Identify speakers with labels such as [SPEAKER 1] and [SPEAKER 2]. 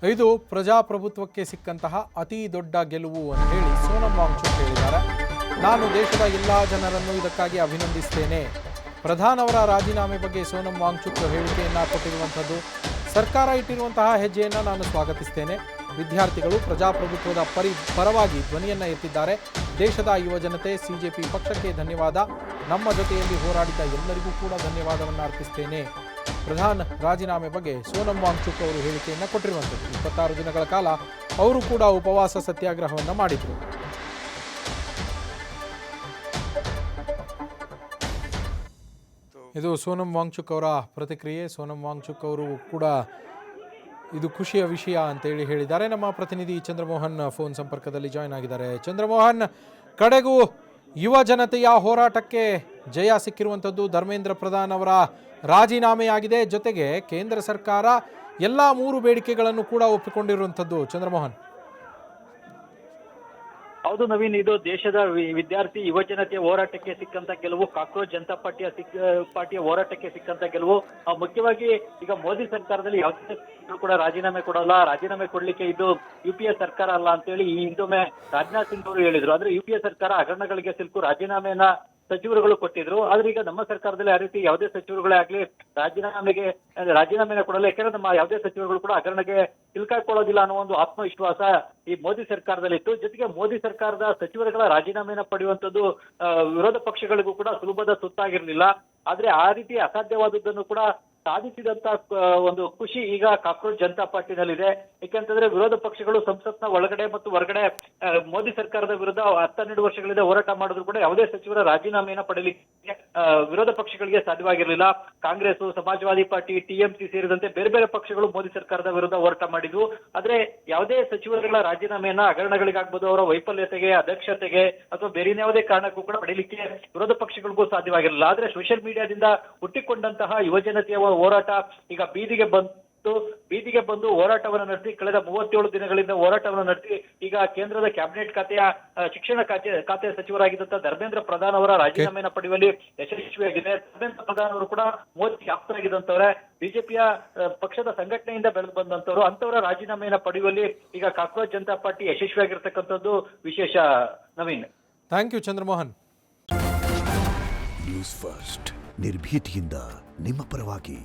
[SPEAKER 1] ಇದು ಪ್ರಜಾಪ್ರಭುತ್ವಕ್ಕೆ ಸಿಕ್ಕಂತಹ ಅತಿ ದೊಡ್ಡ ಗೆಲುವು ಅಂತ ಹೇಳಿ ಸೋನಂ ವಾಂಗ್ಚುಕ್ ಹೇಳಿದ್ದಾರೆ. ನಾನು ದೇಶದ ಎಲ್ಲ ಜನರನ್ನು ಇದಕ್ಕಾಗಿ ಅಭಿನಂದಿಸ್ತೇನೆ. ಪ್ರಧಾನ್ ಅವರ ರಾಜೀನಾಮೆ ಬಗ್ಗೆ ಸೋನಂ ವಾಂಗ್ಚುಕ್ ಹೇಳಿಕೆಯನ್ನು ಕೊಟ್ಟಿರುವಂಥದ್ದು. ಸರ್ಕಾರ ಇಟ್ಟಿರುವಂತಹ ಹೆಜ್ಜೆಯನ್ನು ನಾನು ಸ್ವಾಗತಿಸ್ತೇನೆ. ವಿದ್ಯಾರ್ಥಿಗಳು ಪ್ರಜಾಪ್ರಭುತ್ವದ ಪರವಾಗಿ ಧ್ವನಿಯನ್ನು ಎತ್ತಿದ್ದಾರೆ. ದೇಶದ ಯುವ ಜನತೆ, ಸಿಜೆಪಿ ಪಕ್ಷಕ್ಕೆ ಧನ್ಯವಾದ. ನಮ್ಮ ಜೊತೆಯಲ್ಲಿ ಹೋರಾಡಿದ ಎಲ್ಲರಿಗೂ ಕೂಡ ಧನ್ಯವಾದವನ್ನು ಅರ್ಪಿಸ್ತೇನೆ. ಪ್ರಧಾನ್ ರಾಜೀನಾಮೆ ಬಗ್ಗೆ ಸೋನಂ ವಾಂಗ್ಚುಕ್ ಅವರು ಹೇಳಿಕೆಯನ್ನು ಕೊಟ್ಟಿರುವಂಥದ್ದು. 26 ದಿನಗಳ ಕಾಲ ಅವರು ಕೂಡ ಉಪವಾಸ ಸತ್ಯಾಗ್ರಹವನ್ನು ಮಾಡಿದರು. ಇದು ಸೋನಂ ವಾಂಗ್ಚುಕ್ ಅವರ ಪ್ರತಿಕ್ರಿಯೆ. ಸೋನಂ ವಾಂಗ್ಚುಕ್ ಅವರು ಕೂಡ ಇದು ಖುಷಿಯ ವಿಷಯ ಅಂತೇಳಿ ಹೇಳಿದ್ದಾರೆ. ನಮ್ಮ ಪ್ರತಿನಿಧಿ ಚಂದ್ರಮೋಹನ್ ಫೋನ್ ಸಂಪರ್ಕದಲ್ಲಿ ಜಾಯ್ನ್ ಆಗಿದ್ದಾರೆ. ಚಂದ್ರಮೋಹನ್, ಕಡೆಗೂ ಯುವ ಜನತೆಯ ಹೋರಾಟಕ್ಕೆ ಜಯ ಸಿಕ್ಕಿರುವಂಥದ್ದು. ಧರ್ಮೇಂದ್ರ ಪ್ರಧಾನ್ ಅವರ ರಾಜೀನಾಮೆಯಾಗಿದೆ. ಜೊತೆಗೆ ಕೇಂದ್ರ ಸರ್ಕಾರ ಎಲ್ಲ 3 ಬೇಡಿಕೆಗಳನ್ನು ಕೂಡ ಒಪ್ಪಿಕೊಂಡಿರುವಂಥದ್ದು. ಚಂದ್ರಮೋಹನ್.
[SPEAKER 2] ಹೌದು ನವೀನ್, ಇದು ದೇಶದ ವಿದ್ಯಾರ್ಥಿ ಯುವ ಜನತೆಯ ಹೋರಾಟಕ್ಕೆ ಸಿಕ್ಕಂತ ಗೆಲುವು, ಕಾಕ್ರೋಚ್ ಜನತಾ ಪಾರ್ಟಿಯ ಹೋರಾಟಕ್ಕೆ ಸಿಕ್ಕಂತ ಗೆಲುವು. ಮುಖ್ಯವಾಗಿ ಈಗ ಮೋದಿ ಸರ್ಕಾರದಲ್ಲಿ ಯಾವುದೇ ಕೂಡ ರಾಜೀನಾಮೆ ಕೊಡಲ್ಲ, ರಾಜೀನಾಮೆ ಕೊಡ್ಲಿಕ್ಕೆ ಇದು UPA ಸರ್ಕಾರ ಅಲ್ಲ ಅಂತೇಳಿ ಈ ಹಿಂದೊಮ್ಮೆ ರಾಜನಾಥ್ ಸಿಂಗ್ ಅವರು ಹೇಳಿದ್ರು. ಆದ್ರೆ UPA ಸರ್ಕಾರ ಹಗರಣಗಳಿಗೆ ಸಿಲುಕು ರಾಜೀನಾಮೆಯನ್ನ ಸಚಿವರುಗಳು ಕೊಟ್ಟಿದ್ರು. ಆದ್ರೆ ಈಗ ನಮ್ಮ ಸರ್ಕಾರದಲ್ಲಿ ಆ ರೀತಿ ಯಾವುದೇ ಸಚಿವರುಗಳೇ ಆಗ್ಲಿ ರಾಜೀನಾಮೆನ ಕೊಡಲ್ಲ. ಯಾಕಂದ್ರೆ ನಮ್ಮ ಯಾವುದೇ ಸಚಿವರುಗಳು ಕೂಡ ಹಗರಣಕ್ಕೆ ಸಿಲುಕಾಕೊಳ್ಳೋದಿಲ್ಲ ಅನ್ನೋ ಒಂದು ಆತ್ಮವಿಶ್ವಾಸ ಈ ಮೋದಿ ಸರ್ಕಾರದಲ್ಲಿತ್ತು. ಜೊತೆಗೆ ಮೋದಿ ಸರ್ಕಾರದ ಸಚಿವರುಗಳ ರಾಜೀನಾಮೆನ ಪಡೆಯುವಂಥದ್ದು ವಿರೋಧ ಪಕ್ಷಗಳಿಗೂ ಕೂಡ ಸುಲಭದ ಸುತ್ತಾಗಿರ್ಲಿಲ್ಲ. ಆದ್ರೆ ಆ ರೀತಿ ಅಸಾಧ್ಯವಾದದ್ದನ್ನು ಕೂಡ ಸಾಧಿಸಿದಂತ ಒಂದು ಖುಷಿ ಈಗ ಕಾಕ್ರೋಚ್ ಜನತಾ ಪಾರ್ಟಿನಲ್ಲಿದೆ. ಯಾಕೆಂತಂದ್ರೆ ವಿರೋಧ ಪಕ್ಷಗಳು ಸಂಸತ್ನ ಒಳಗಡೆ ಮತ್ತು ಹೊರಗಡೆ ಮೋದಿ ಸರ್ಕಾರದ ವಿರುದ್ಧ 12 ವರ್ಷಗಳಿಂದ ಹೋರಾಟ ಮಾಡಿದ್ರು ಕೂಡ ಯಾವುದೇ ಸಚಿವರ ರಾಜೀನಾಮೆಯನ್ನು ಪಡೆಯಲಿಕ್ಕೆ ವಿರೋಧ ಪಕ್ಷಗಳಿಗೆ ಸಾಧ್ಯವಾಗಿರಲಿಲ್ಲ. ಕಾಂಗ್ರೆಸ್, ಸಮಾಜವಾದಿ ಪಾರ್ಟಿ, TMC ಸೇರಿದಂತೆ ಬೇರೆ ಬೇರೆ ಪಕ್ಷಗಳು ಮೋದಿ ಸರ್ಕಾರದ ವಿರುದ್ಧ ಹೋರಾಟ ಮಾಡಿದ್ವು. ಆದ್ರೆ ಯಾವುದೇ ಸಚಿವರುಗಳ ರಾಜೀನಾಮೆಯನ್ನ ಹಗರಣಗಳಿಗಾಗ್ಬೋದು, ಅವರ ವೈಫಲ್ಯತೆಗೆ, ಅದಕ್ಷತೆಗೆ ಅಥವಾ ಬೇರೆ ಯಾವುದೇ ಕಾರಣಕ್ಕೂ ಕೂಡ ಪಡೆಯಲಿಕ್ಕೆ ವಿರೋಧ ಪಕ್ಷಗಳಿಗೂ ಸಾಧ್ಯವಾಗಿರಲಿಲ್ಲ. ಆದ್ರೆ ಸೋಷಿಯಲ್ ಮೀಡಿಯಾದಿಂದ ಹುಟ್ಟಿಕೊಂಡಂತಹ ಯುವಜನತೆಯ ಹೋರಾಟ ಈಗ ಬೀದಿಗೆ ಬಂದು ಹೋರಾಟವನ್ನು ನಡೆಸಿ ಕಳೆದ 37 ದಿನಗಳಿಂದ ಹೋರಾಟವನ್ನು ನಡೆಸಿ ಈಗ ಕೇಂದ್ರದ ಕ್ಯಾಬಿನೆಟ್ ಖಾತೆಯ ಶಿಕ್ಷಣ ಖಾತೆ ಸಚಿವರಾಗಿದ್ದಂತ ಧರ್ಮೇಂದ್ರ ಪ್ರಧಾನ್ ಅವರ ರಾಜೀನಾಮೆಯನ್ನು ಪಡೆಯುವಲ್ಲಿ ಯಶಸ್ವಿಯಾಗಿದೆ. ಧರ್ಮೇಂದ್ರ ಪ್ರಧಾನ್ ಅವರು ಕೂಡ ಮೋದಿ ಆಪ್ತರಾಗಿದ್ದಂತವ್ರೆ, ಬಿಜೆಪಿಯ ಪಕ್ಷದ ಸಂಘಟನೆಯಿಂದ ಬೆಳೆದು ಬಂದಂತವರು. ಅಂತವರ ರಾಜೀನಾಮೆಯನ್ನು ಪಡೆಯುವಲ್ಲಿ ಈಗ ಕಾಕ್ರೋಚ್ ಜನತಾ ಪಾರ್ಟಿ ಯಶಸ್ವಿಯಾಗಿರ್ತಕ್ಕಂಥದ್ದು ವಿಶೇಷ. Naveen,
[SPEAKER 1] thank you Chandramohan.
[SPEAKER 3] News first, ನಿರ್ಭೀತಿಯಿಂದ ನಿಮ್ಮ ಪರವಾಗಿ.